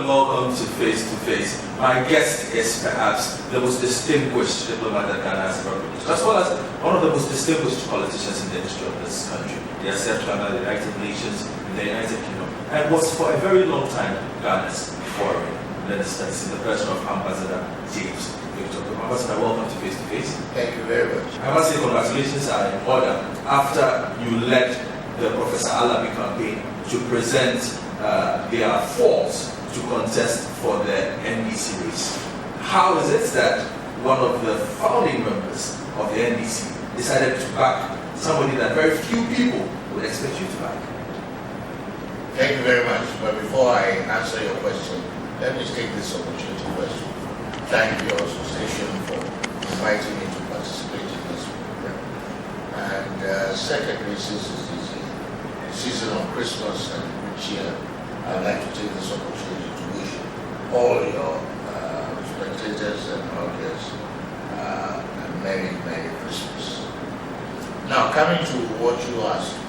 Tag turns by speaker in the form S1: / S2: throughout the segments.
S1: and welcome to Face to Face. My guest is perhaps the most distinguished diplomat that Ghana has ever produced, as well as one of the most distinguished politicians in the history of this country. He has served under the United Nations, in the United Kingdom, and was for a very long time Ghana's foreign minister in the person of Ambassador James. Ambassador, welcome to Face to Face.
S2: Thank you very much.
S1: I must say congratulations are in order after you led the Professor Alabi campaign to present their force to contest for the NDC race. How is it that one of the founding members of the NDC decided to back somebody that very few people would expect you to back?
S2: Thank you very much. But before I answer your question, let me take this opportunity first to thank your association for inviting me to participate in this program. And secondly, since it's the season of Christmas and which year, I'd like to take this opportunity to wish all your spectators and audience a Merry Christmas. Now, coming to what you asked,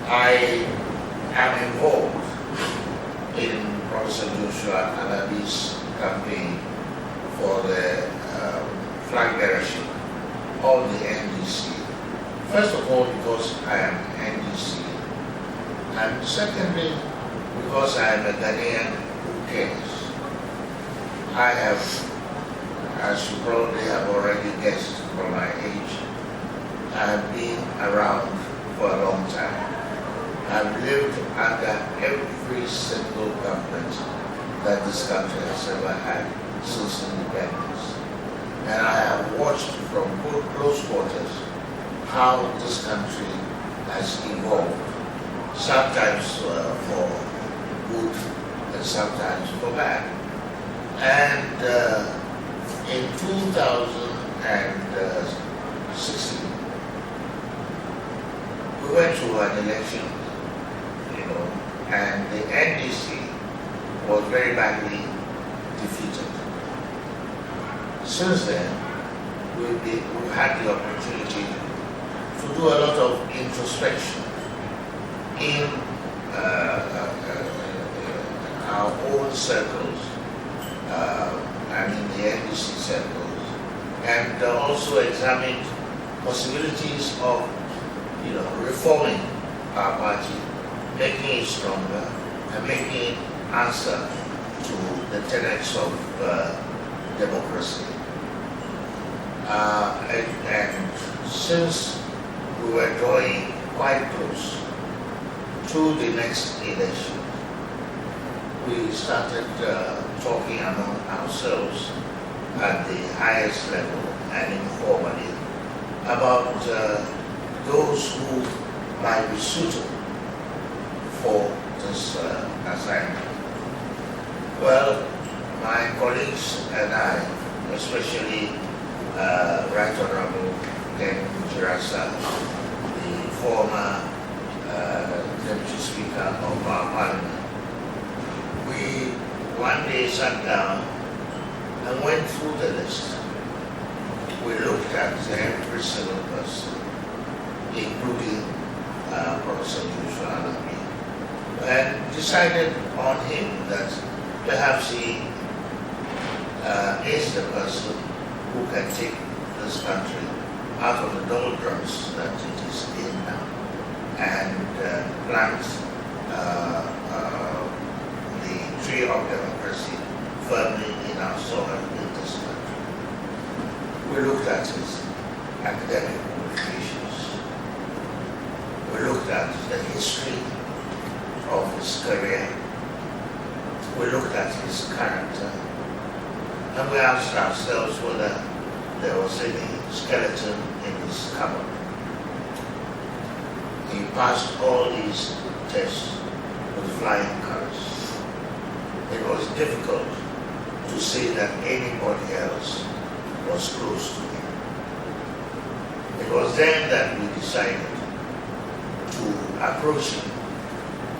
S2: I am involved in Professor Joshua Alabi's campaign for the flag bearership of the NDC. First of all, because I am NDC, and secondly, because I am a Ghanaian who cares. I have, as you probably have already guessed from my age, I have been around for a long time. I've lived under every single government that this country has ever had since independence. And I have watched from close quarters how this country has evolved, sometimes for good and sometimes for bad. And in 2016, we went to an election, and the NDC was very badly defeated. Since then, we've had the opportunity to do a lot of introspection in our own circles, and in the NDC circles, and also examined possibilities of reforming our party, making it stronger, and making it answer to the tenets of democracy. And since we were drawing quite close to the next election, we started talking among ourselves at the highest level and informally about those who might be suitable for this assignment. Well, my colleagues and I, especially Right Honorable Ken Jirasa, the former Deputy Speaker of our Parliament, we one day sat down and went through the list. We looked at every single person, including Professor Joshua Alabi, and decided on him that perhaps he is the person who can take this country out of the doldrums that it is in now and plant the tree of democracy firmly in our soil in this country. We looked at his academic qualifications. We looked at the history of his career. We looked at his character. And we asked ourselves whether there was any skeleton in his cupboard. He passed all these tests with flying colors. It was difficult to say that anybody else was close to him. It was then that we decided to approach him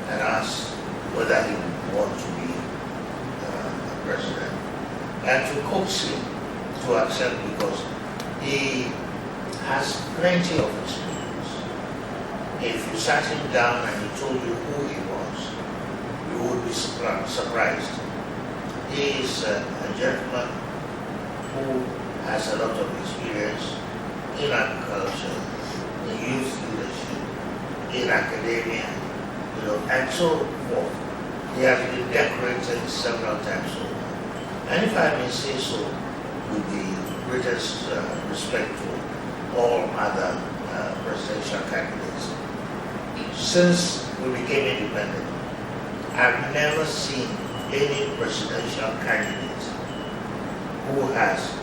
S2: and ask whether he would want to be a president, and to coax him to accept, because he has plenty of experience. If you sat him down and he told you who he was, you would be surprised. He is a gentleman who has a lot of experience in agriculture, in youth leadership, in academia, and so forth. He has been decorated several times over. And if I may say so, with the greatest respect to all other presidential candidates, since we became independent, I've never seen any presidential candidate who has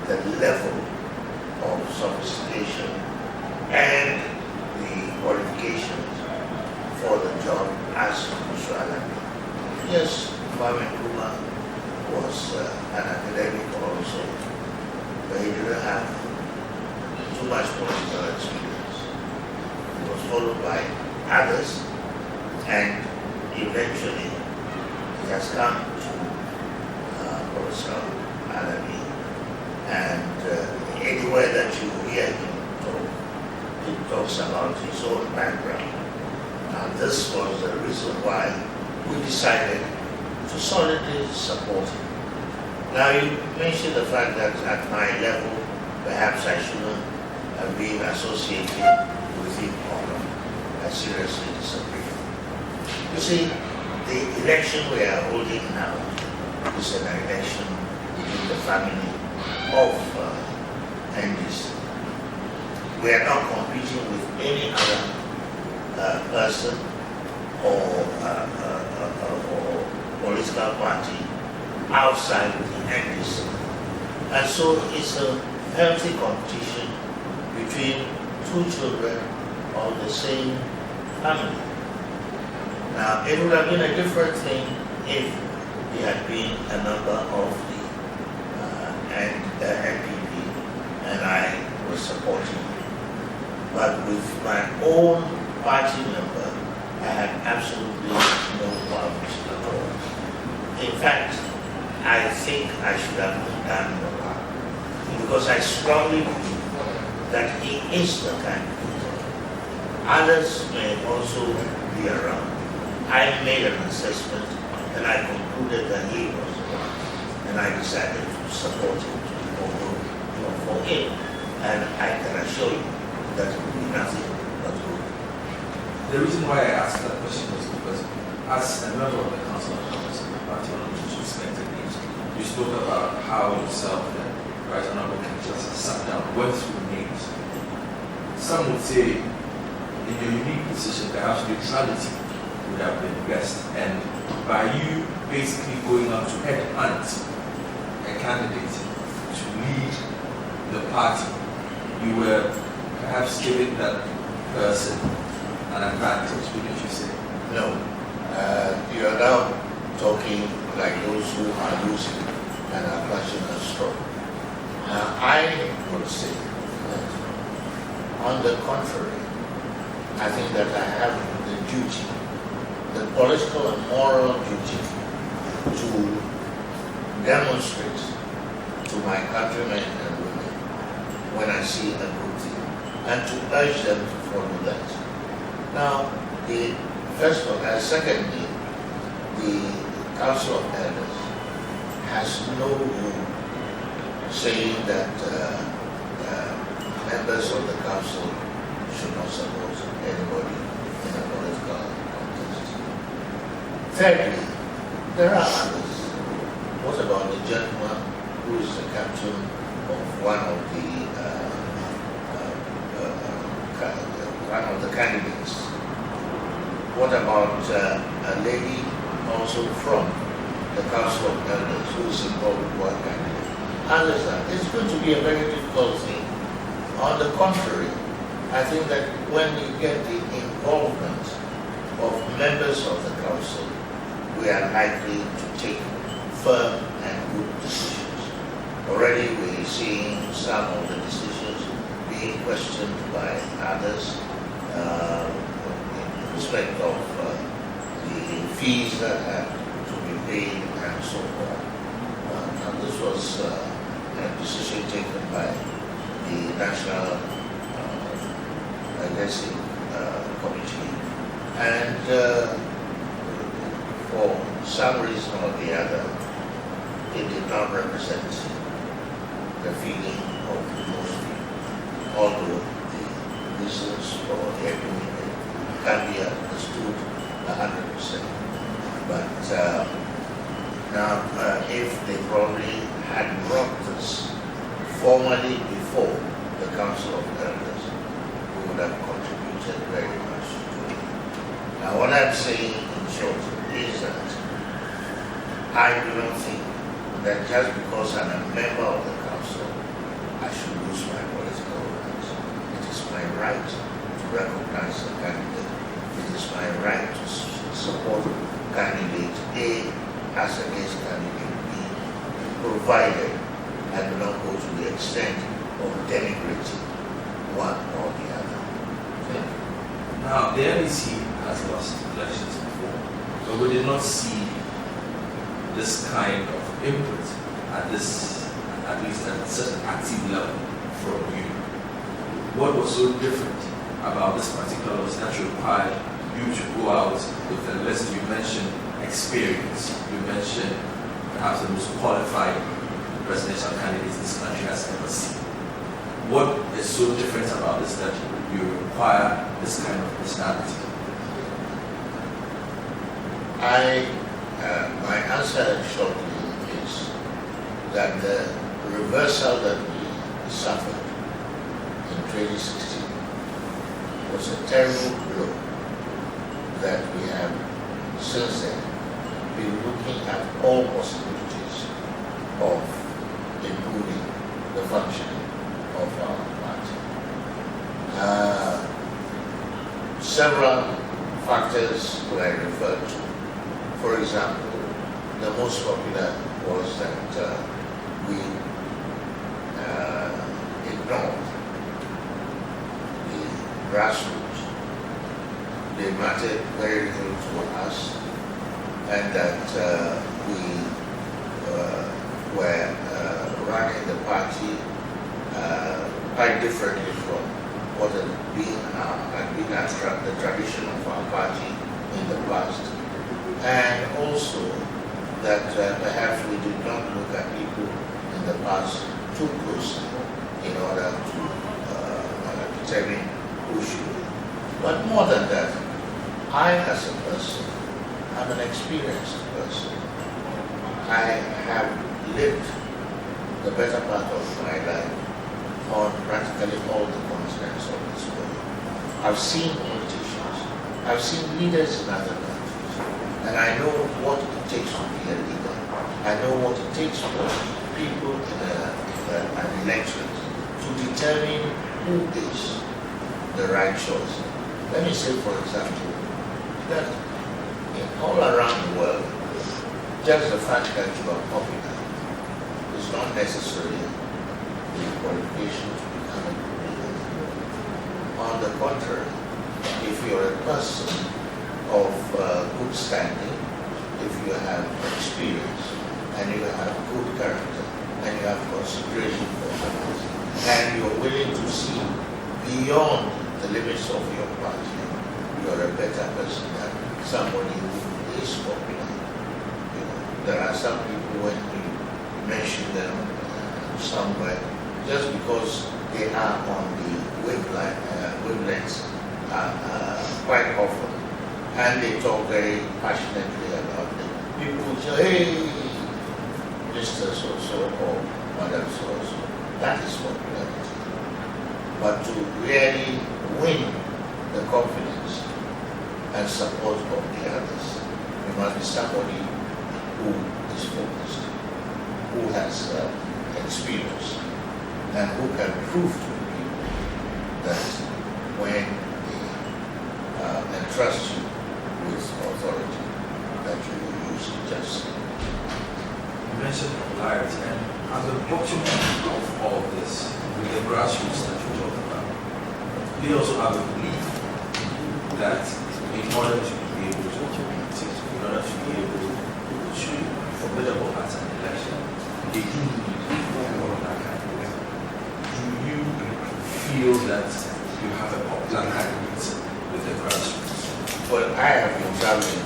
S2: the level of sophistication and the qualifications for the job as Musharraf. Yes, Kwame Nkrumah was an academic also, but he didn't have too much political experience. He was followed by others, and eventually it has come to Professor Alabi. And anywhere that you hear him talk, he talks about his own background. And this was the reason why we decided to solidly support him. Now you mentioned the fact that at my level, perhaps I shouldn't have been associated with him or not. I seriously disagree. You see, the election we are holding now is an election within the family of NDC. We are not competing with any other person or political party outside the NDC. And so it's a healthy competition between two children of the same family. Now, it would have been a different thing if he had been a member of the NPP and I was supporting him. But with my own party member, I had absolutely no problems at all. In fact, I think I should have done more, because I strongly believe that he is the candidate. Others may also be around. I made an assessment and I concluded that he was the one, and I decided to support him, to vote for him. And I can assure you that it will be nothing but good.
S1: The reason why I asked that question was because, as a member of the Council of Congress of the party on which you spent an age, you spoke about how yourself and Right Honorable Kenneth sat down, went through names. Some would say, in your unique position, perhaps neutrality would have been best, and by you basically going out to headhunt a candidate to lead the party, you were perhaps giving that person an advantage, wouldn't you say?
S2: No. You are now talking like those who are losing and are clutching a straw. I would say that, on the contrary, I think that I have the duty, the political and moral duty, to demonstrate to my countrymen and women when I see a good thing, and to urge them to follow that. Now, secondly, the Council of Elders has no rule saying that members of the Council should not support anybody in a political contest. Thirdly, there are others. What about the gentleman who is the captain of one of the candidates? What about a lady also from the Council of Elders who is involved with one candidate? Others are. It's going to be a very difficult thing. On the contrary, I think that when you get the involvement of members of the Council, we are likely to take firm and good decisions. Already we're seeing some of the decisions being questioned by others in respect of the fees that have to be paid and so on. And this was a decision taken by the National Legislative Committee. And for some reason or the other, it did not represent the feeling of most people, although the reasons for their doing it can be understood 100%. But now, if they probably had brought this formally before the Council of Elders, we would have contributed very much to it. Now, what I'm saying in short is that I do not think that just because I'm a member of the Council, I should lose my political rights. It is my right to recognize a candidate. It is my right to support candidate A as against candidate B, provided I do not go to the extent of denigrating one or the other.
S1: Okay. Now, the NDC has lost elections before, but we did not see this kind of input at least at such an active level from you. What was so different about this particular law that required you to go out with a list? You mentioned experience, you mentioned perhaps the most qualified presidential candidates this country has ever seen. What is so different about this that you require this kind of personality?
S2: My answer shortly is that the reversal that we suffered in 2016 was a terrible blow that we have since then been looking at all possibilities of improving the functioning of our party. Several factors were referred to. For example, the most popular was that we ignored the grassroots. They mattered very little to us, and that we were running the party quite differently from what had been the tradition of our party in the past. And also that perhaps we did not look at people in the past too closely in order to determine who should be. But more than that, I as a person am an experienced person. I have lived the better part of my life on practically all the continents of this world. I've seen politicians, I've seen leaders in other countries, and I know what it takes to be a leader. I know what it takes for people in an election to determine who is the right choice. Let me say, for example, that all around the world, just the fact that you are popular is not necessarily the qualification to become a good leader. On the contrary, if you're a person of good standing, if you have experience, and you have good character, and you have consideration for others, and you're willing to see beyond the limits of your party, you're a better person than somebody who is popular. You know, there are some people when you mention them somewhere, just because they are on the wavelengths quite often, and they talk very passionately about it. People will say, hey, Mr. So-so or Madam So-so. That is popularity. But to really win the confidence and support of the others, you must be somebody who is focused, who has experience, and who can prove to people that when they entrust you with authority, that you will use it justly.
S1: You mentioned popularity, and as a bottom of all of this, with the grassroots that you talked about, we also have a belief that in order to be able to compete, in order to be able to be formidable at an election, they do need more of that candidate. Do you feel that you have a popular candidate with the grassroots?
S2: Well, I have been traveling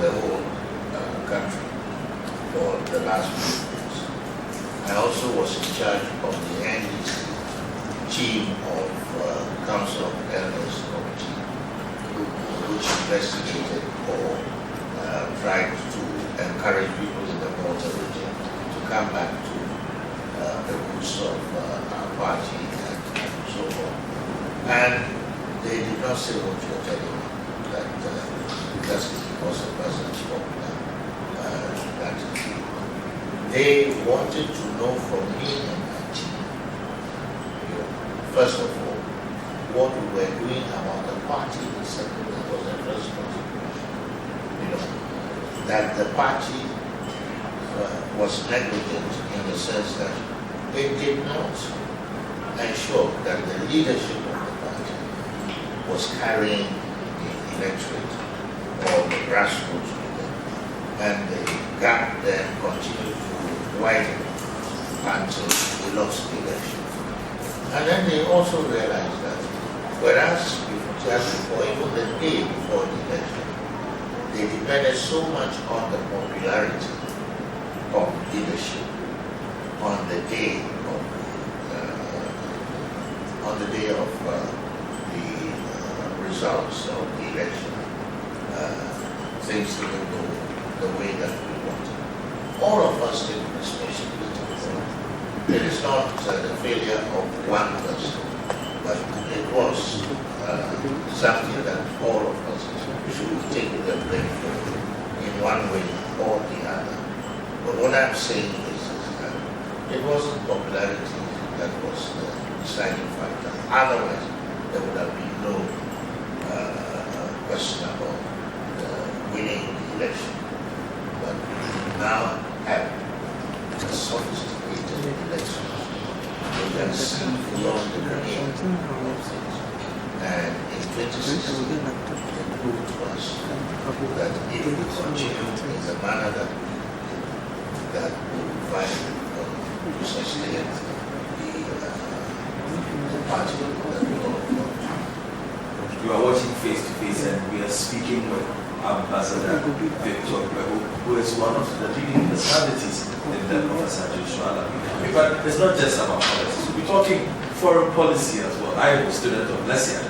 S2: the whole country for the last few years. I also was in charge of the NDC team of Council of Elders Committee, which investigated or tried to encourage people in the Volta region to come back to the roots of our party and so on. And they did not say what you're telling me, that just because the person is popular, that is true. They wanted to know from me and my team, first of all, what we were doing about the party. Second, that was the first consideration. That the party was negligent in the sense that it did not ensure that the leadership of the party was carrying the electorate or the grassroots with them. And the gap then continued to widen until we lost the election. And then they also realized that whereas just before, even the day before the election, they depended so much on the popularity of leadership on the day of the results of the election. Things didn't go the way that we wanted. All of us take responsibility for it. It is not the failure of one person, but it was something that all of us should take the blame for in one way or the other. But what I'm saying is that it wasn't popularity that was the deciding factor. Otherwise, there would have been no question about winning the election. But we now have a sophisticated election. We can see beyond the grenade of things. And in 2016, it proved to us that if we continue in the manner that we will find to sustain the party that we all want.
S1: You are watching Face to Face, and we are speaking with Ambassador Victor Gbeho, who is one of the leading personalities in the Professor Joshua. But it's not just about politics. We're talking foreign policy as well. I am a student of Lesia.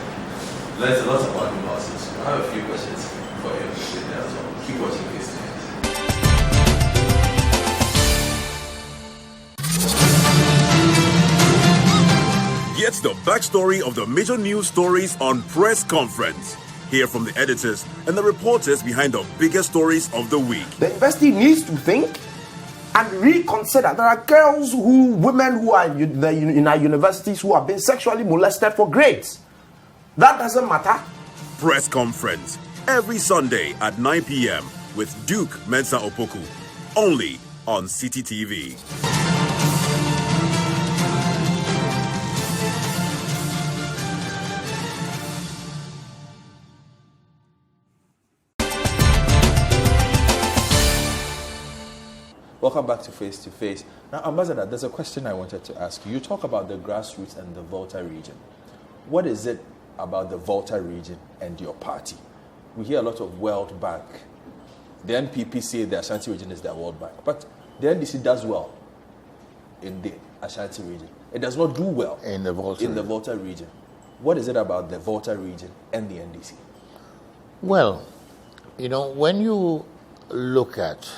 S1: Learned a lot about diplomacy. So I have a few questions for you as well. Keep watching Face to Face.
S3: Get the backstory of the major news stories on Press Conference. Hear from the editors and the reporters behind the biggest stories of the week.
S4: The university needs to think and reconsider. There are women who are in our universities who have been sexually molested for grades. That doesn't matter.
S3: Press Conference, every Sunday at 9 p.m. with Duke Mensa Opoku, only on City TV.
S5: Welcome back to Face to Face. Now, Ambassador, there's a question I wanted to ask you. You talk about the grassroots and the Volta region. What is it about the Volta region and your party? We hear a lot of World Bank. The NPP say the Ashanti region is their World Bank, but the NDC does well in the Ashanti region. It does not do well
S2: in the Volta
S5: region. What is it about the Volta region and the NDC?
S2: Well, when you look at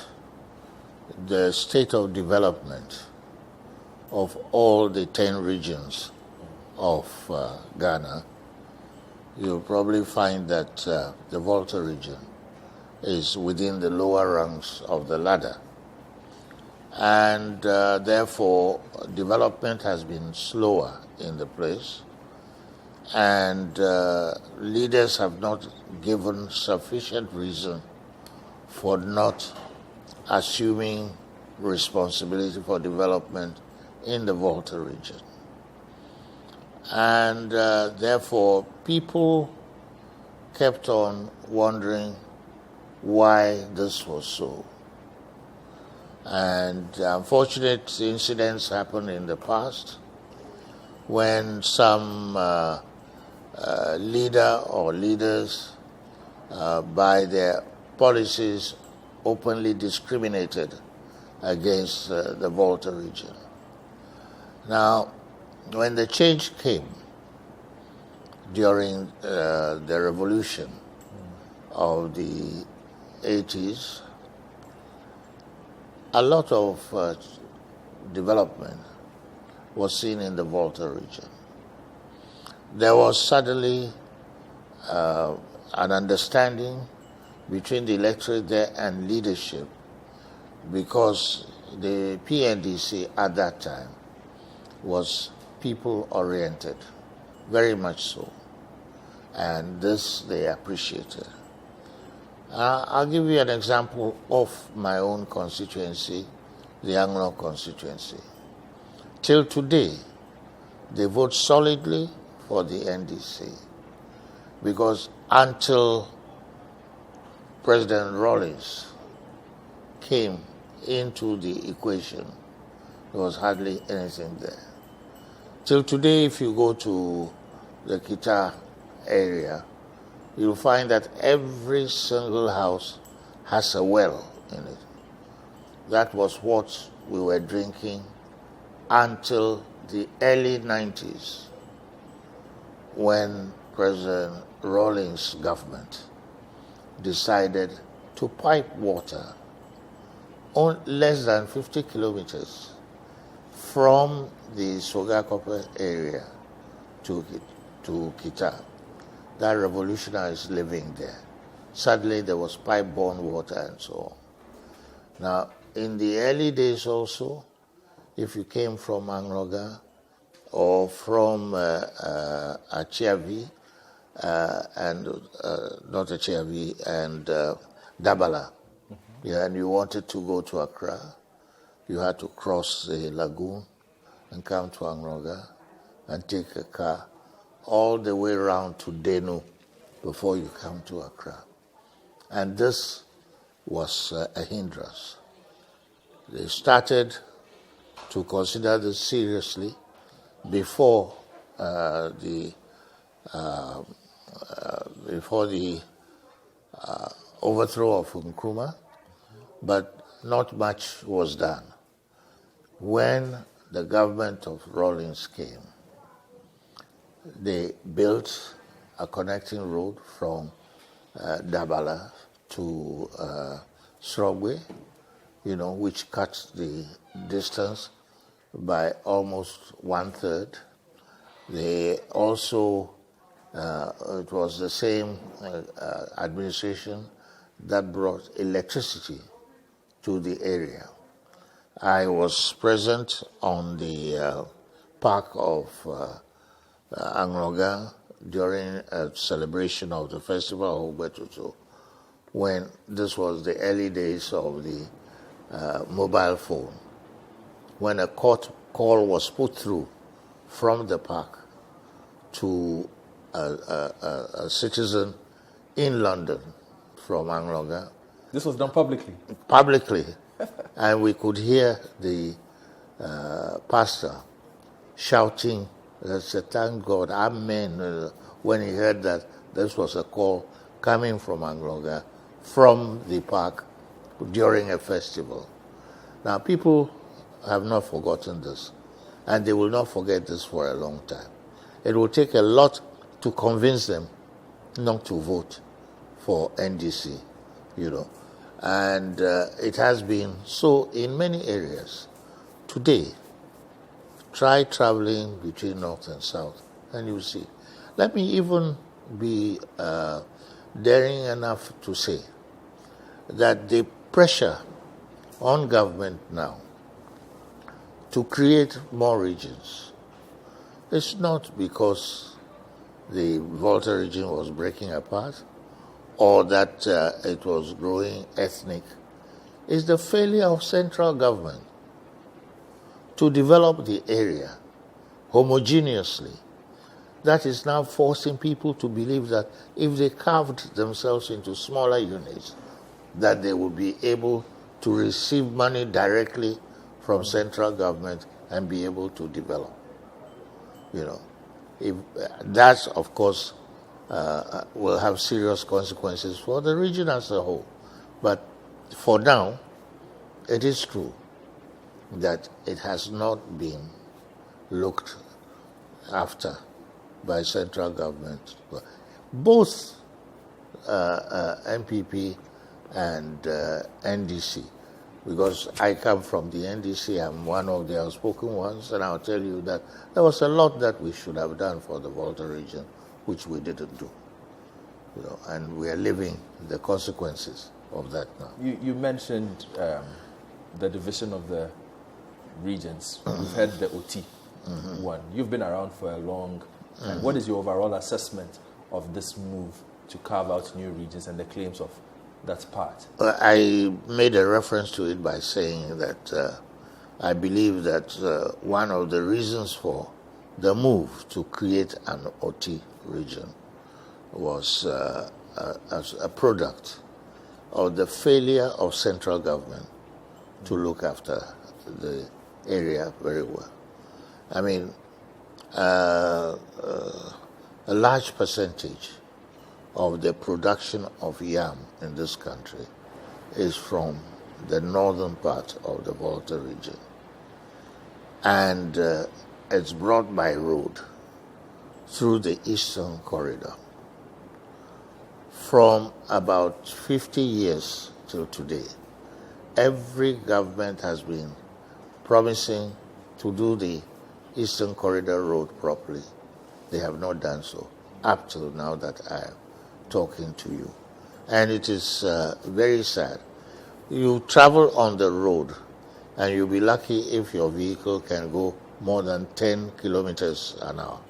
S2: the state of development of all the 10 regions of Ghana, you'll probably find that the Volta region is within the lower rungs of the ladder. And therefore, development has been slower in the place, and leaders have not given sufficient reason for not assuming responsibility for development in the Volta region. And therefore, people kept on wondering why this was so. And unfortunate incidents happened in the past when some leader or leaders, by their policies openly discriminated against the Volta region. Now, when the change came during the revolution of the 80s, a lot of development was seen in the Volta region. There was suddenly an understanding between the electorate there and leadership, because the PNDC at that time was people-oriented, very much so. And this they appreciated. I'll give you an example of my own constituency, the Anglo constituency. Till today, they vote solidly for the NDC, because until President Rawlings came into the equation, there was hardly anything there. Till today, if you go to the Kita area, you'll find that every single house has a well in it. That was what we were drinking until the early 90s, when President Rawlings' government decided to pipe water on less than 50 kilometers from the Sogakope area to Kita. That revolutionaries living there. Sadly, there was pipe-borne water and so on. Now, in the early days also, if you came from Angroga or from Achiavi, and not Achiavi, and Dabala, yeah, and you wanted to go to Accra, you had to cross the lagoon and come to Angroga and take a car all the way around to Denu before you come to Accra. And this was a hindrance. They started to consider this seriously before the overthrow of Nkrumah, but not much was done. When the government of Rawlings came, they built a connecting road from Dabala to Srogwe, which cut the distance by almost 1/3. They also, it was the same administration that brought electricity to the area. I was present on the park of Angroga during a celebration of the festival of Gbeho, when this was the early days of the mobile phone, when a court call was put through from the park to a citizen in London from Angroga.
S5: This was done publicly?
S2: Publicly. And we could hear the pastor shouting, said, "Thank God, Amen," when he heard that this was a call coming from Angroga, from the park during a festival. Now, people have not forgotten this, and they will not forget this for a long time. It will take a lot to convince them not to vote for NDC, and it has been so in many areas. Today, try traveling between north and south, and you'll see. Let me even be daring enough to say that the pressure on government now to create more regions is not because the Volta region was breaking apart or that it was growing ethnic. It's the failure of central government to develop the area homogeneously that is now forcing people to believe that if they carved themselves into smaller units, that they would be able to receive money directly from central government and be able to develop. If that, of course, will have serious consequences for the region as a whole. But for now, it is true that it has not been looked after by central government. Both MPP and NDC, because I come from the NDC, I'm one of the outspoken ones, and I'll tell you that there was a lot that we should have done for the Volta region, which we didn't do. And we are living the consequences of that now.
S5: You mentioned the division of the regions. We've had the OT one. You've been around for a long time. What is your overall assessment of this move to carve out new regions and the claims of that part?
S2: I made a reference to it by saying that I believe that one of the reasons for the move to create an OT region was as a product of the failure of central government to look after the area very well. I mean, a large percentage of the production of yam in this country is from the northern part of the Volta region. And it's brought by road through the eastern corridor. From about 50 years till today, every government has been promising to do the Eastern Corridor Road properly. They have not done so up till now that I am talking to you. And it is very sad. You travel on the road and you'll be lucky if your vehicle can go more than 10 kilometers an hour.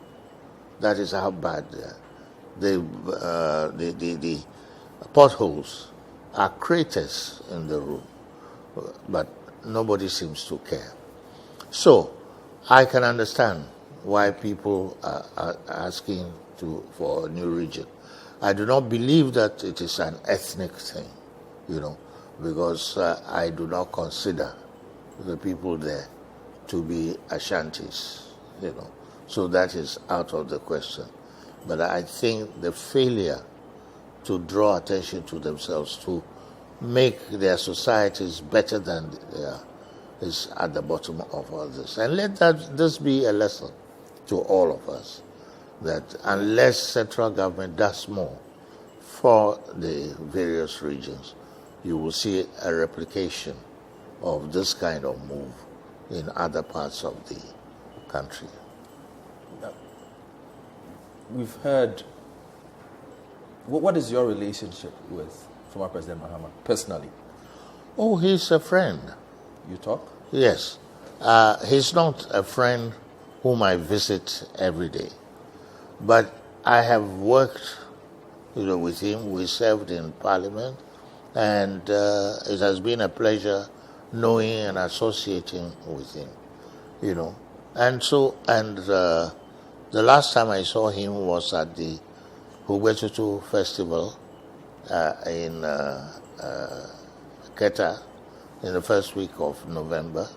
S2: That is how bad they are. The potholes are craters in the road, but nobody seems to care. So I can understand why people are asking for a new region. I do not believe that it is an ethnic thing, because I do not consider the people there to be Ashantis, So that is out of the question. But I think the failure to draw attention to themselves, to make their societies better than they are, is at the bottom of all this. And let this be a lesson to all of us, that unless central government does more for the various regions, you will see a replication of this kind of move in other parts of the country.
S5: We've heard. What is your relationship with former President Mahama personally?
S2: Oh, he's a friend.
S5: You talk?
S2: Yes. He's not a friend whom I visit every day, but I have worked, with him. We served in Parliament, and it has been a pleasure knowing and associating with him, And so, the last time I saw him was at the Gbeho Festival in Keta in the first week of November.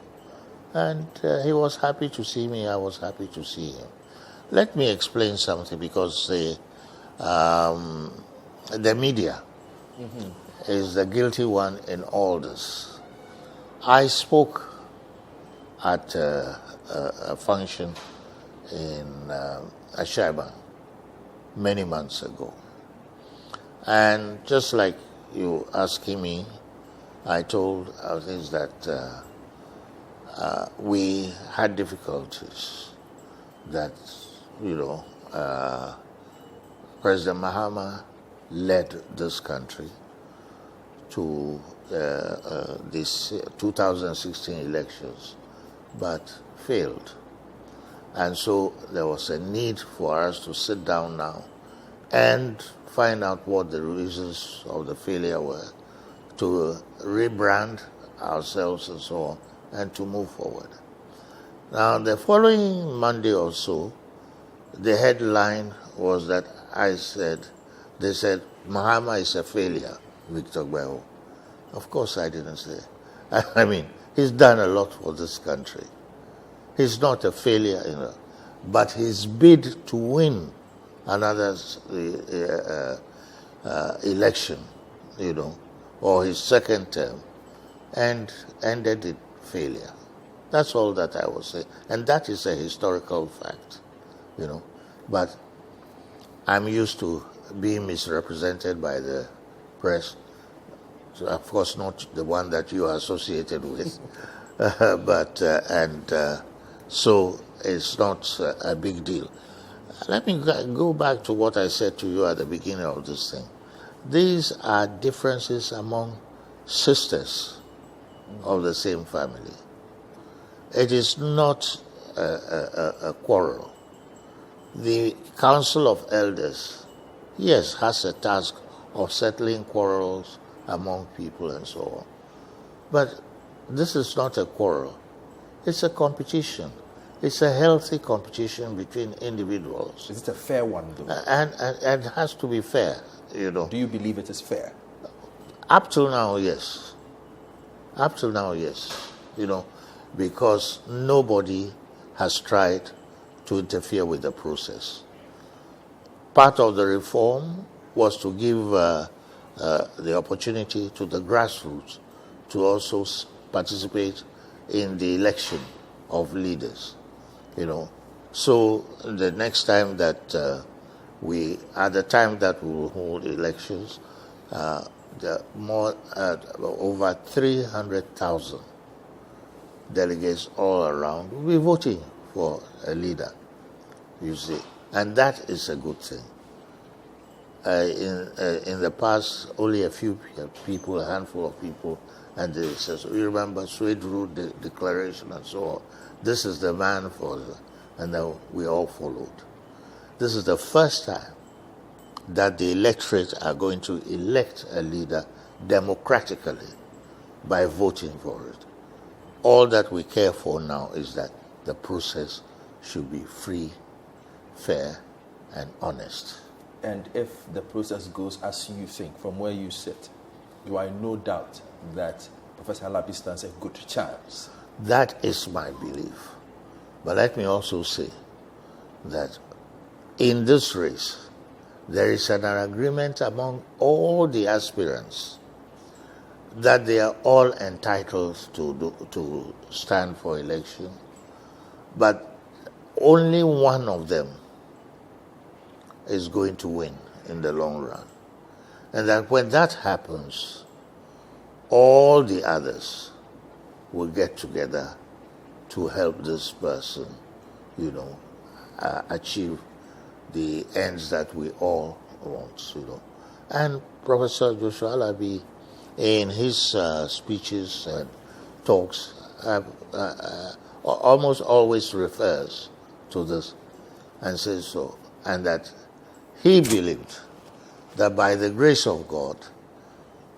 S2: And he was happy to see me. I was happy to see him. Let me explain something, because the media is the guilty one in all this. I spoke at a function in Ashaiban many months ago. And just like you asking me, I told others that we had difficulties, that, President Mahama led this country to these 2016 elections, but failed. And so there was a need for us to sit down now and find out what the reasons of the failure were, to rebrand ourselves and so on, and to move forward. Now, the following Monday or so, the headline was that they said, Mahama is a failure, Victor Gbeho. Of course I didn't say. I mean, he's done a lot for this country. He's not a failure, but his bid to win another election, or his second term, and ended in failure. That's all that I will say. And that is a historical fact, But I'm used to being misrepresented by the press. So of course, not the one that you are associated with, so it's not a big deal. Let me go back to what I said to you at the beginning of this thing. These are differences among sisters of the same family. It is not a quarrel. The Council of Elders, yes, has a task of settling quarrels among people and so on. But this is not a quarrel. It's a competition. It's a healthy competition between individuals.
S5: Is it a fair one, though?
S2: And it has to be fair,
S5: Do you believe it is fair?
S2: Up till now, yes. Up till now, yes. Because nobody has tried to interfere with the process. Part of the reform was to give the opportunity to the grassroots to also participate in the election of leaders. So the next time that at the time that we will hold elections, over 300,000 delegates all around will be voting for a leader, you see. And that is a good thing. In the past, only a few people, a handful of people, and they said, you remember Swede Root Declaration and so on. This is the man for it. And then we all followed. This is the first time that the electorate are going to elect a leader democratically by voting for it. All that we care for now is that the process should be free, fair, and honest.
S5: And if the process goes as you think, from where you sit, you are in no doubt that Professor Alabi stands a good chance.
S2: That is my belief. But let me also say that in this race, there is an agreement among all the aspirants that they are all entitled to stand for election, but only one of them is going to win in the long run. And that when that happens, all the others will get together to help this person, achieve the ends that we all want, And Professor Joshua Alabi, in his speeches and talks, almost always refers to this and says so, and that he believed that by the grace of God,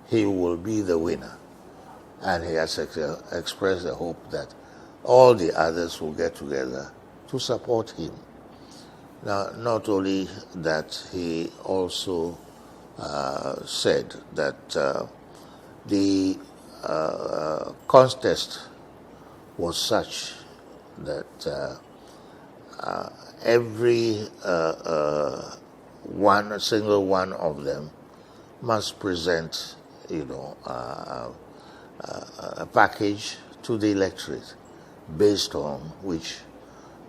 S2: he will be the winner. And he has expressed the hope that all the others will get together to support him. Now, not only that, he also said that the contest was such that every single one of them must present, a package to the electorate based on which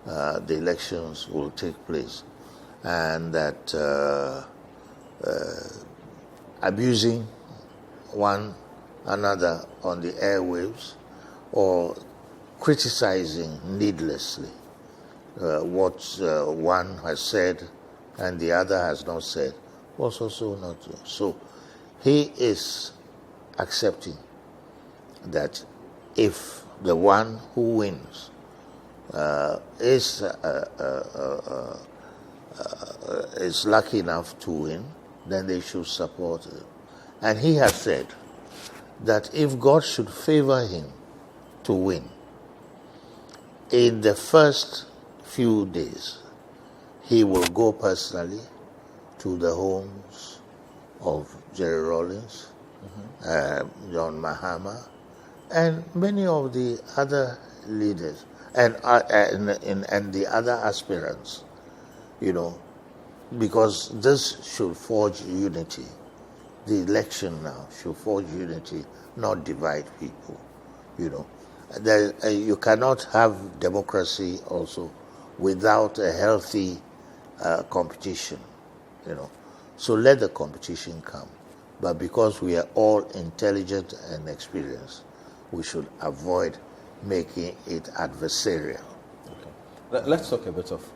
S2: the elections will take place, and that abusing one another on the airwaves or criticizing needlessly what one has said and the other has not said was also not true. So he is accepting that if the one who wins is lucky enough to win, then they should support it. And he has said that if God should favor him to win, in the first few days, he will go personally to the homes of Jerry Rawlings, John Mahama, and many of the other leaders, and the other aspirants, because this should forge unity the election now should forge unity, not divide people. You cannot have democracy also without a healthy competition. So let the competition come. But because we are all intelligent and experienced, we should avoid making it adversarial.
S5: Okay. Let's talk a bit of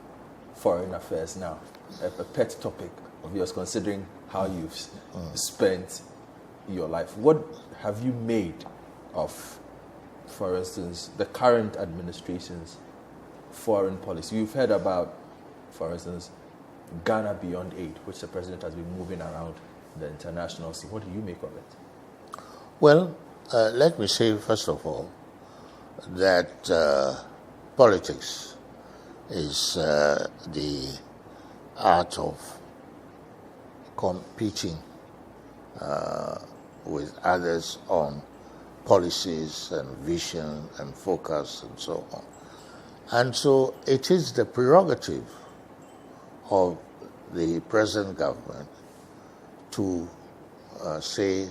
S5: foreign affairs now. A pet topic of yours, considering how you've spent your life. What have you made of, for instance, the current administration's foreign policy? You've heard about, for instance, Ghana Beyond Aid, which the president has been moving around the international scene. What do you make of it?
S2: Well, let me say, first of all, that politics is the art of competing with others on policies and vision and focus and so on. And so it is the prerogative of the present government to say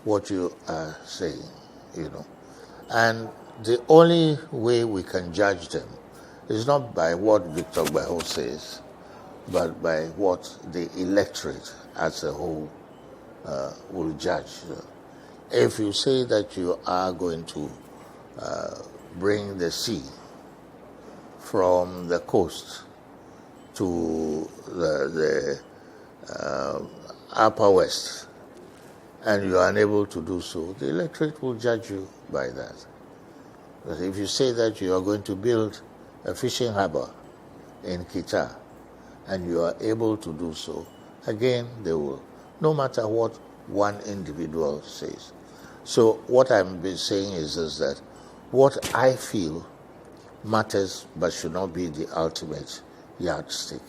S2: what you are saying, And the only way we can judge them is not by what Victor Gbeho says, but by what the electorate as a whole will judge. If you say that you are going to bring the sea from the coast to the upper west, and you are unable to do so, the electorate will judge you by that. But if you say that you are going to build a fishing harbor in Kita, and you are able to do so, again, they will, no matter what one individual says. So what I'm saying is that what I feel matters but should not be the ultimate yardstick.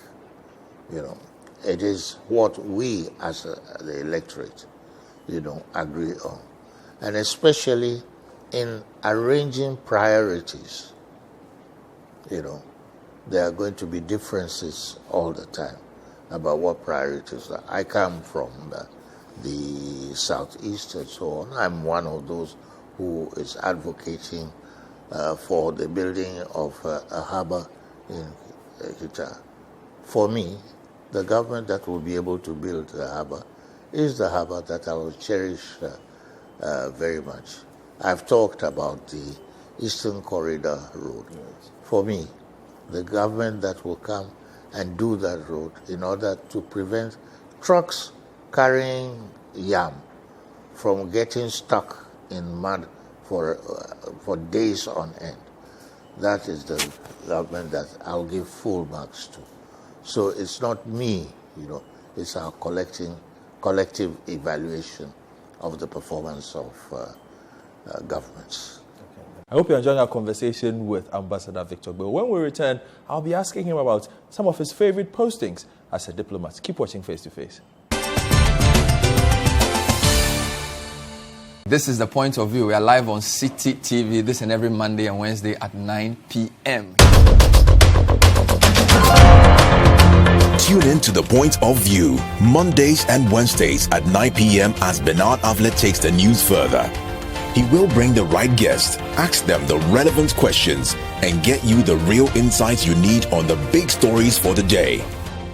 S2: It is what we as the electorate, agree on. And especially in arranging priorities, there are going to be differences all the time about what priorities are. I come from the southeast and so on. I'm one of those who is advocating for the building of a harbour in Kita. For me, the government that will be able to build the harbour is the harbour that I will cherish very much. I've talked about the Eastern Corridor Road. For me, the government that will come and do that road in order to prevent trucks carrying yam from getting stuck in mud for days on end. That is the government that I'll give full marks to. So it's not me, it's our collective evaluation of the performance of governments.
S5: I hope you're enjoying our conversation with Ambassador Victor Gbeho. When we return, I'll be asking him about some of his favorite postings as a diplomat. Keep watching Face to Face.
S6: This is The Point of View. We are live on City TV this and every Monday and Wednesday at 9 p.m.
S3: Tune in to The Point of View, Mondays and Wednesdays at 9 p.m. as Bernard Avlet takes the news further. He will bring the right guests, ask them the relevant questions, and get you the real insights you need on the big stories for the day.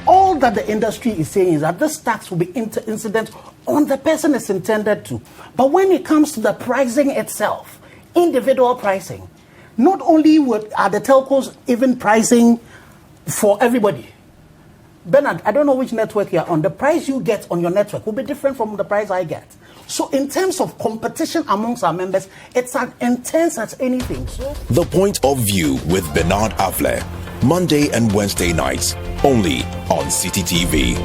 S7: All that the industry is saying is that this tax will be incident on the person it's intended to. But when it comes to the pricing itself, individual pricing, not only are the telcos even pricing for everybody. Bernard, I don't know which network you're on. The price you get on your network will be different from the price I get. So in terms of competition amongst our members, it's as intense as anything. So
S3: The Point of View with Bernard Avlet, Monday and Wednesday nights, only on City TV.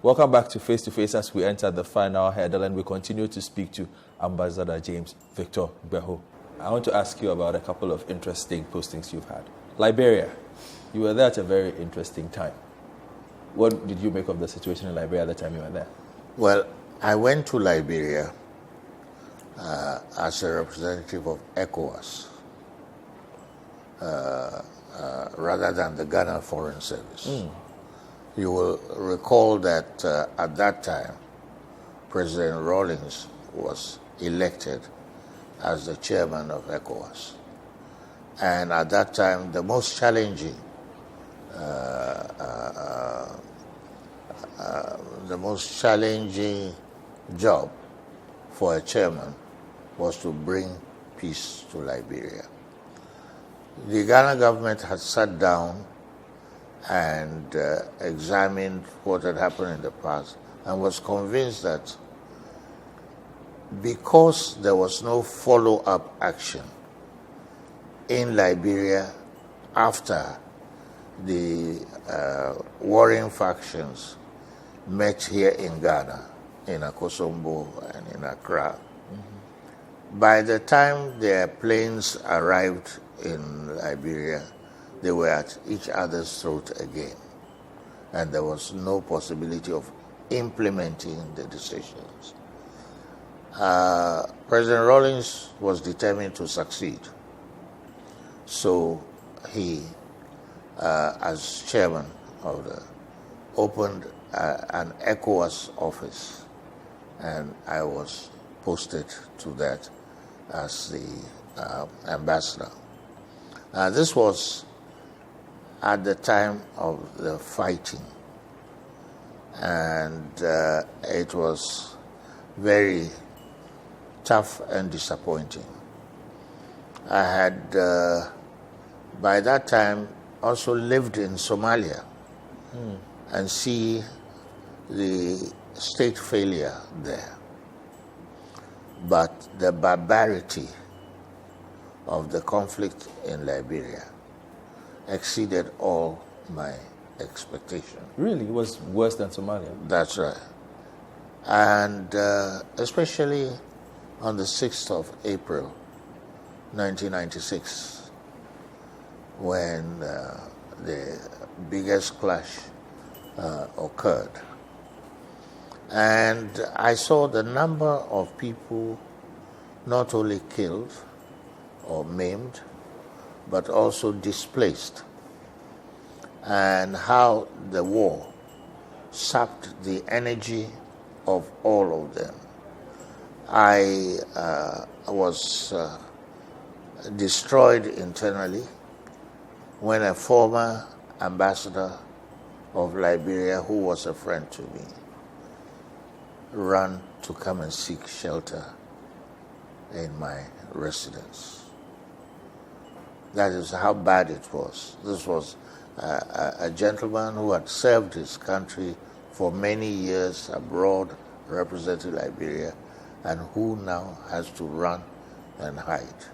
S5: Welcome back to Face as we enter the final hurdle, and we continue to speak to Ambassador James Victor Gbeho. I want to ask you about a couple of interesting postings you've had. Liberia, you were there at a very interesting time. What did you make of the situation in Liberia at the time you were there?
S2: Well, I went to Liberia as a representative of ECOWAS rather than the Ghana Foreign Service. You will recall that at that time, President Rawlings was elected as the chairman of ECOWAS. And at that time, the most challenging job for a chairman was to bring peace to Liberia. The Ghana government had sat down and examined what had happened in the past and was convinced that because there was no follow-up action in Liberia after the warring factions met here in Ghana, in Akosombo and in Accra. By the time their planes arrived in Liberia, they were at each other's throat again. And there was no possibility of implementing the decisions. President Rawlings was determined to succeed. So he, as chairman of opened an ECOWAS office, and I was posted to that as the ambassador. This was at the time of the fighting, and it was very tough and disappointing. I had, by that time, also lived in Somalia and see the state failure there. But the barbarity of the conflict in Liberia exceeded all my expectations.
S5: Really? It was worse than Somalia?
S2: That's right. And especially on the 6th of April, 1996, when the biggest clash occurred. And I saw the number of people not only killed or maimed, but also displaced, and how the war sapped the energy of all of them. I was destroyed internally when a former ambassador of Liberia, who was a friend to me, ran to come and seek shelter in my residence. That is how bad it was. This was a gentleman who had served his country for many years abroad, representing Liberia, and who now has to run and hide.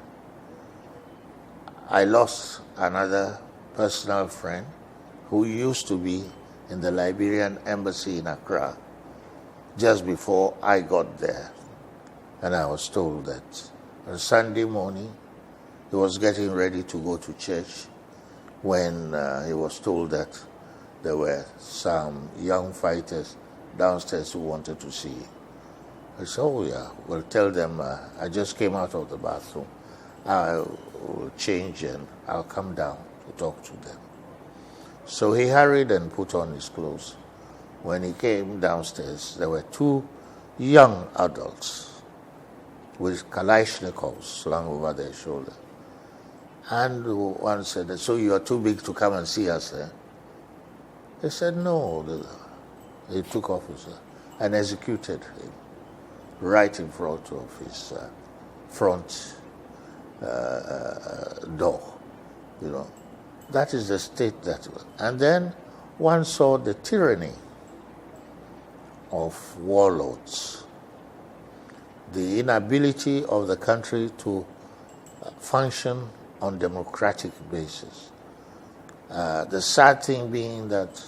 S2: I lost another personal friend who used to be in the Liberian embassy in Accra just before I got there. And I was told that on Sunday morning, he was getting ready to go to church when he was told that there were some young fighters downstairs who wanted to see him. I said, oh yeah, well tell them I just came out of the bathroom. I will change and I'll come down to talk to them. So he hurried and put on his clothes. When he came downstairs, there were two young adults with Kalashnikovs slung over their shoulder. And one said, so you are too big to come and see us, eh? They said, no. He took officer and executed him right in front of his front door, you know. That is the state that was. And then one saw the tyranny of warlords, the inability of the country to function on democratic basis. The sad thing being that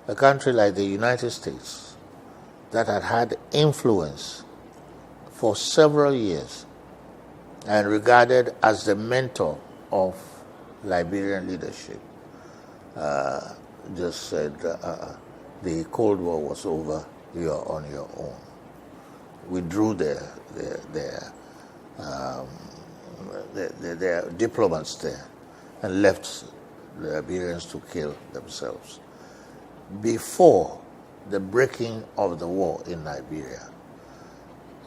S2: a country like the United States, that had had influence for several years and regarded as the mentor of Liberian leadership, just said, the Cold War was over, you are on your own. We drew their diplomats there and left the Liberians to kill themselves. Before the breaking of the war in Liberia,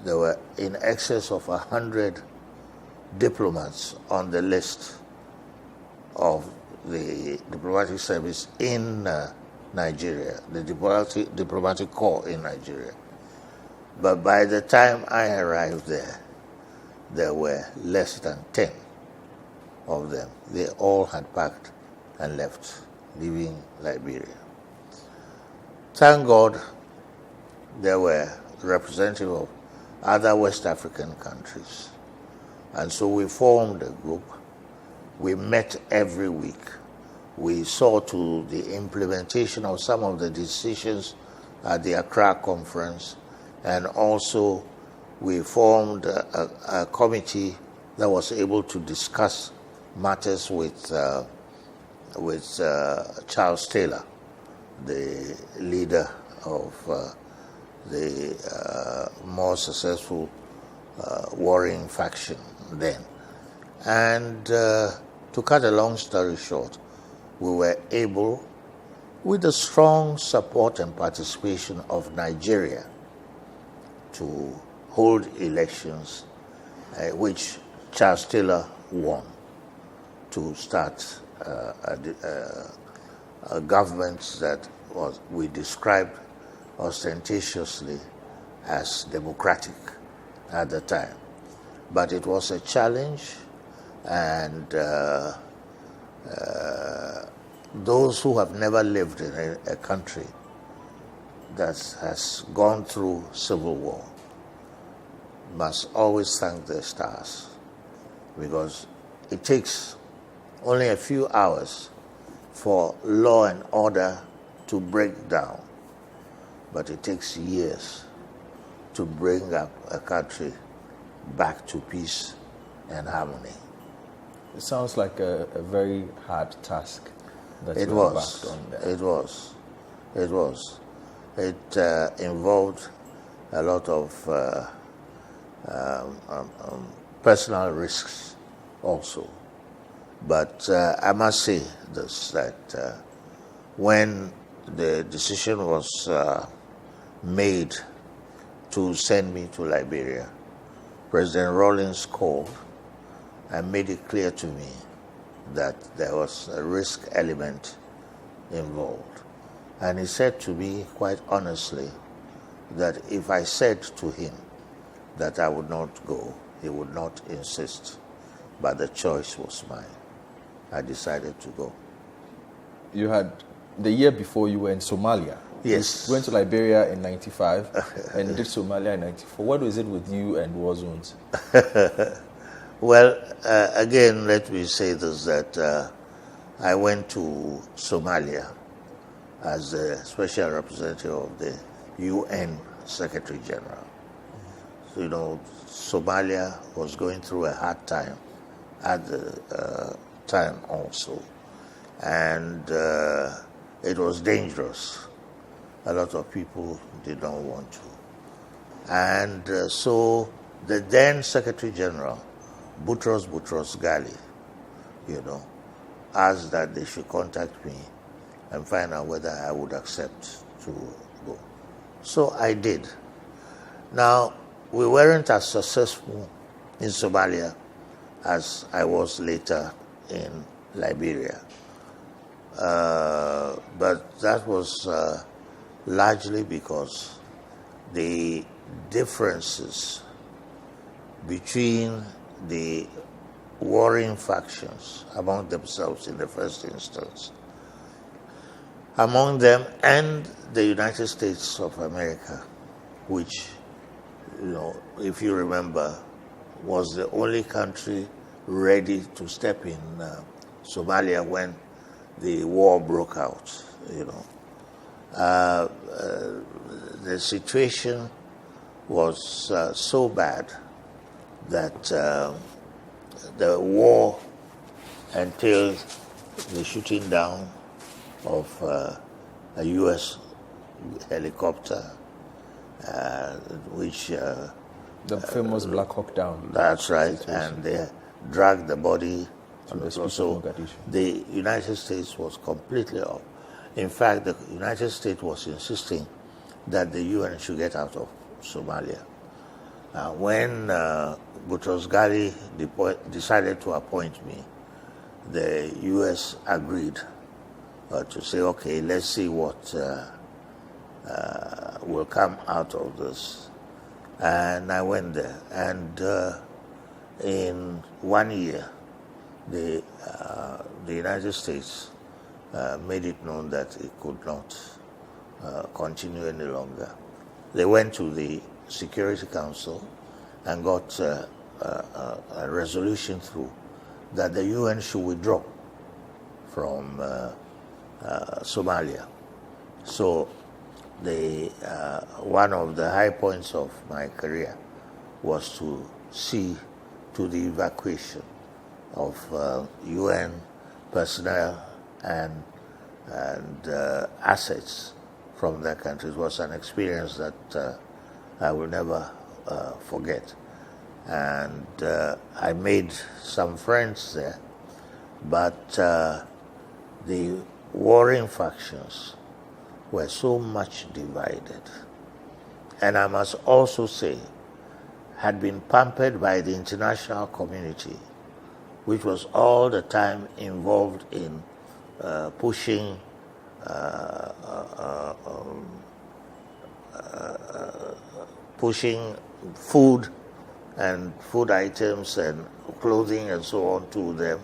S2: there were in excess of 100 diplomats on the list of the diplomatic service in Nigeria, the diplomatic corps in Nigeria. But by the time I arrived there were less than 10 of them. They all had packed and left, leaving Liberia. Thank God there were representatives of other West African countries. And so we formed a group. We met every week. We saw to the implementation of some of the decisions at the Accra conference, and also we formed a committee that was able to discuss matters with Charles Taylor, the leader of the more successful warring faction then. And to cut a long story short, we were able, with the strong support and participation of Nigeria, to hold elections, which Charles Taylor won, to start a government that we described ostentatiously as democratic at the time. But it was a challenge, and those who have never lived in a country that has gone through civil war must always thank their stars, because it takes only a few hours for law and order to break down, but it takes years to bring up a country back to peace and harmony.
S5: It sounds like a very hard task that
S2: It
S5: you
S2: was.
S5: embarked on there.
S2: It was. It involved a lot of personal risks also. But I must say this, that when the decision was made to send me to Liberia, President Rawlings called and made it clear to me that there was a risk element involved. And he said to me quite honestly that if I said to him that I would not go, he would not insist. But the choice was mine. I decided to go.
S5: You had, the year before you were in Somalia.
S2: Yes.
S5: You went to Liberia in 95 and did Somalia in 94. What was it with you and war zones?
S2: Well, again, let me say this, that I went to Somalia as a special representative of the UN Secretary General. So, you know, Somalia was going through a hard time at the time also. And it was dangerous. A lot of people did not want to. And so the then Secretary General, Boutros Ghali, you know, asked that they should contact me and find out whether I would accept to go. So I did. Now, we weren't as successful in Somalia as I was later in Liberia. But that was largely because the differences between the warring factions among themselves in the first instance, among them and the United States of America, which, you know, if you remember, was the only country ready to step in Somalia when the war broke out, you know. The situation was so bad that the war entailed the shooting down of a U.S. helicopter, which...
S5: the famous Black Hawk Down.
S2: That's right,
S5: situation.
S2: and they dragged the body to the floor.
S5: streets
S2: So
S5: of Mogadishu.
S2: the United States was completely off. In fact, the United States was insisting that the UN should get out of Somalia. When Boutros Ghali decided to appoint me, the US agreed to say, okay, let's see what will come out of this. And I went there, and in 1 year, the United States made it known that it could not continue any longer. They went to the Security Council and got a resolution through that the UN should withdraw from Somalia. So one of the high points of my career was to see to the evacuation of UN personnel and assets from their country. It was an experience that I will never forget. And I made some friends there, but the warring factions were so much divided. And I must also say, had been pampered by the international community, which was all the time involved in pushing food and food items and clothing and so on to them,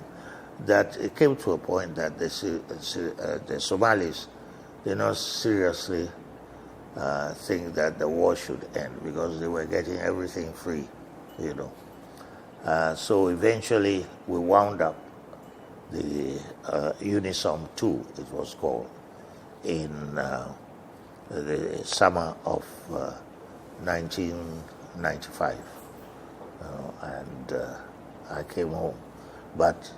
S2: that it came to a point that the Somalis did not seriously think that the war should end because they were getting everything free, you know. So eventually we wound up the UNISOM 2, it was called, in the summer of 1995. And I came home. But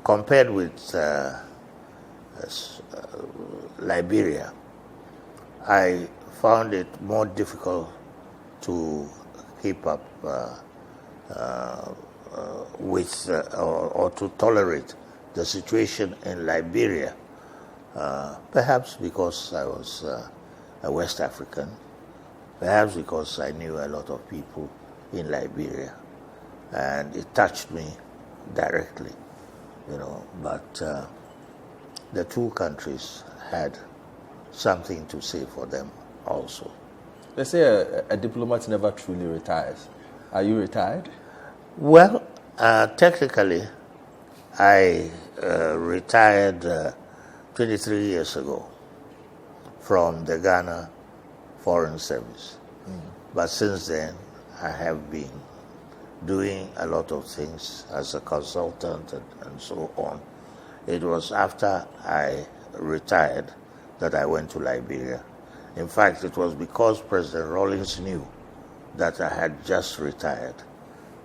S2: compared with Liberia, I found it more difficult to keep up with or to tolerate the situation in Liberia, perhaps because I was a West African, perhaps because I knew a lot of people in Liberia, and it touched me directly, you know. But the two countries had something to say for them also.
S5: They say a diplomat never truly retires. Are you retired?
S2: Well, technically, I retired 23 years ago from the Ghana Foreign Service. But since then, I have been doing a lot of things as a consultant and so on. It was after I retired that I went to Liberia. In fact, it was because President Rawlings knew that I had just retired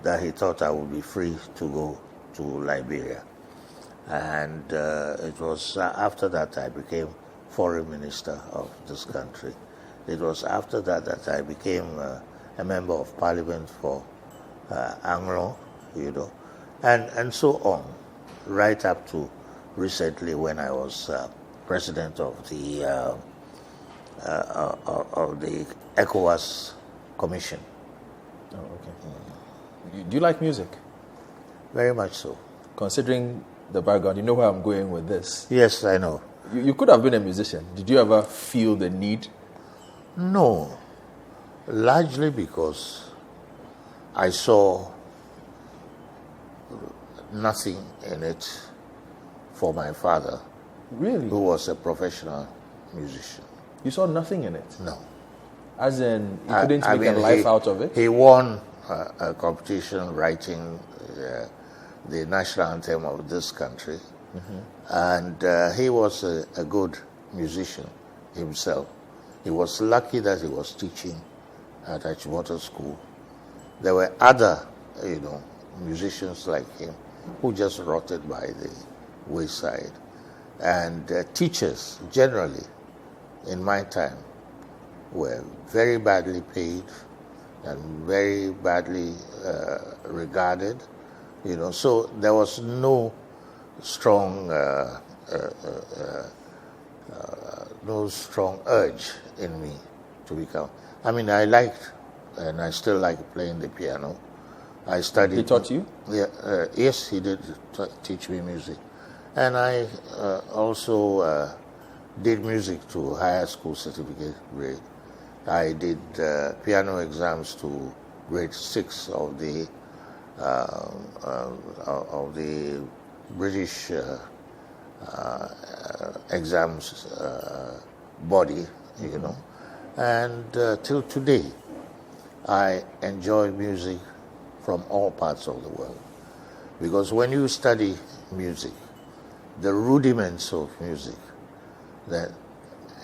S2: that he thought I would be free to go to Liberia. And it was after that I became foreign minister of this country. It was after that that I became a member of parliament for Anglo, you know, and so on, right up to recently when I was president of the ECOWAS Commission.
S5: Oh, okay. Do you like music?
S2: Very much so.
S5: Considering the background, you know where I'm going with this.
S2: Yes, I know.
S5: You could have been a musician. Did you ever feel the need?
S2: No, largely because I saw nothing in it for my father,
S5: Really?
S2: who was a professional musician.
S5: You saw nothing in it?
S2: No.
S5: As in, you couldn't make a life out of it?
S2: He won a competition writing the national anthem of this country. And he was a good musician himself. He was lucky that he was teaching at Achimota School. There were other, you know, musicians like him who just rotted by the wayside. And teachers generally in my time were very badly paid and very badly regarded, so there was no strong urge in me to become. I mean, I liked and I still like playing the piano. I studied.
S5: He taught you?
S2: Yeah, yes, he did teach me music, and I also did music to higher school certificate grade. I did piano exams to grade 6 of the British exams body, and till today, I enjoy music from all parts of the world, because when you study music, the rudiments of music that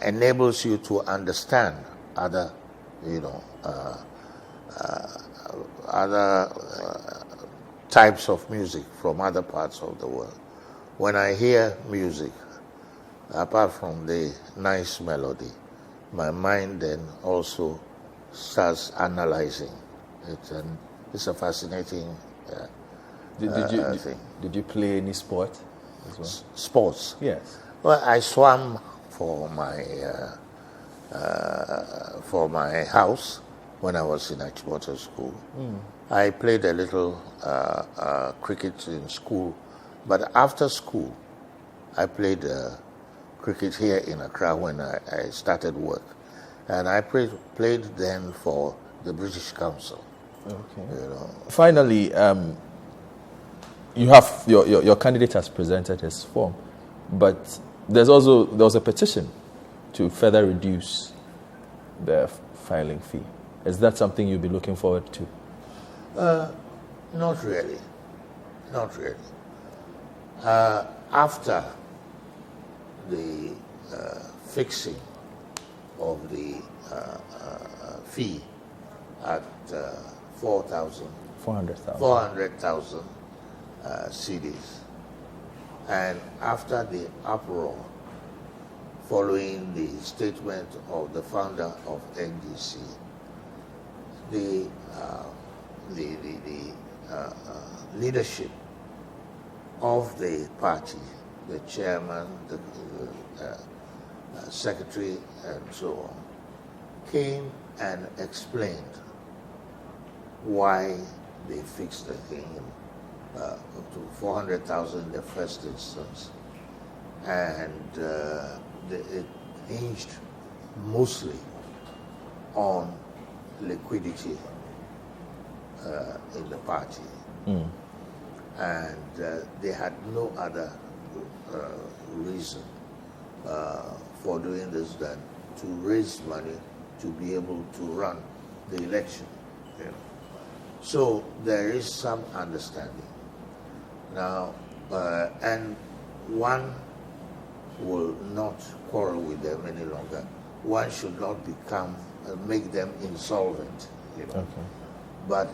S2: enables you to understand other, types of music from other parts of the world. When I hear music, apart from the nice melody, my mind then also starts analyzing it, and it's a fascinating thing.
S5: Did you play any sport as well?
S2: Sports?
S5: Yes.
S2: Well, I swam for my house when I was in Achimota school. I played a little cricket in school, but after school, I played cricket here in Accra when I started work, and I played then for the British Council.
S5: Okay. Finally, you have your candidate has presented his form, but there was a petition to furtly reduce the filing fee. Is that something you'll be looking forward to?
S2: Not really. Not really. After the fixing of the fee at 400,000 cedis, and after the uproar following the statement of the founder of NDC, the leadership of the party, the chairman, the secretary, and so on, came and explained why they fixed the thing up to 400,000 in the first instance, and it hinged mostly on liquidity in the party, and they had no other reason for doing this than to raise money to be able to run the election. So there is some understanding now, and one will not quarrel with them any longer. One should not make them insolvent.
S5: Okay.
S2: But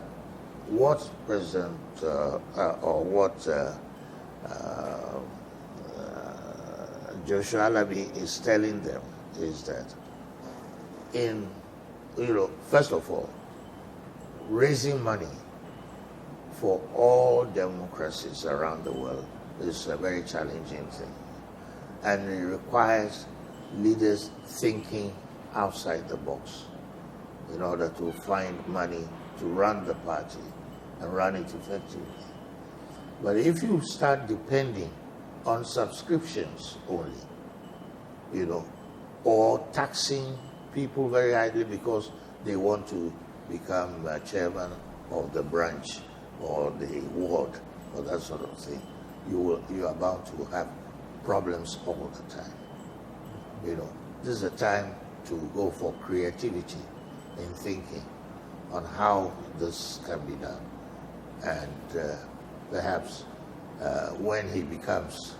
S2: what President Joshua Alabi is telling them is that first of all, raising money for all democracies around the world is a very challenging thing, and it requires leaders thinking outside the box in order to find money to run the party and run it effectively. But if you start depending on subscriptions only, or taxing people very highly because they want to become chairman of the branch or the ward or that sort of thing, you are bound to have problems all the time. This is a time to go for creativity in thinking on how this can be done, and perhaps when he becomes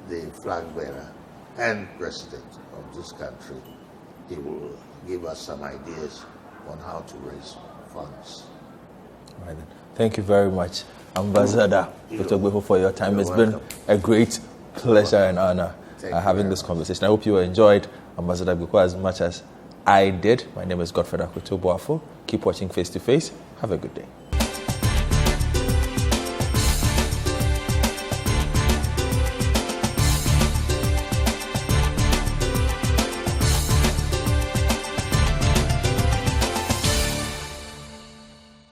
S2: the flag bearer and president of this country, he will give us some ideas on how to raise funds.
S5: Right then. Thank you very much, Ambassador Dr. Gbeho, for your time. It's been a great pleasure and honor having this conversation. I hope you enjoyed Ambassador Gbeho as much as I did. My name is Godfred Akwetobuafo. Keep watching Face to Face. Have a good day.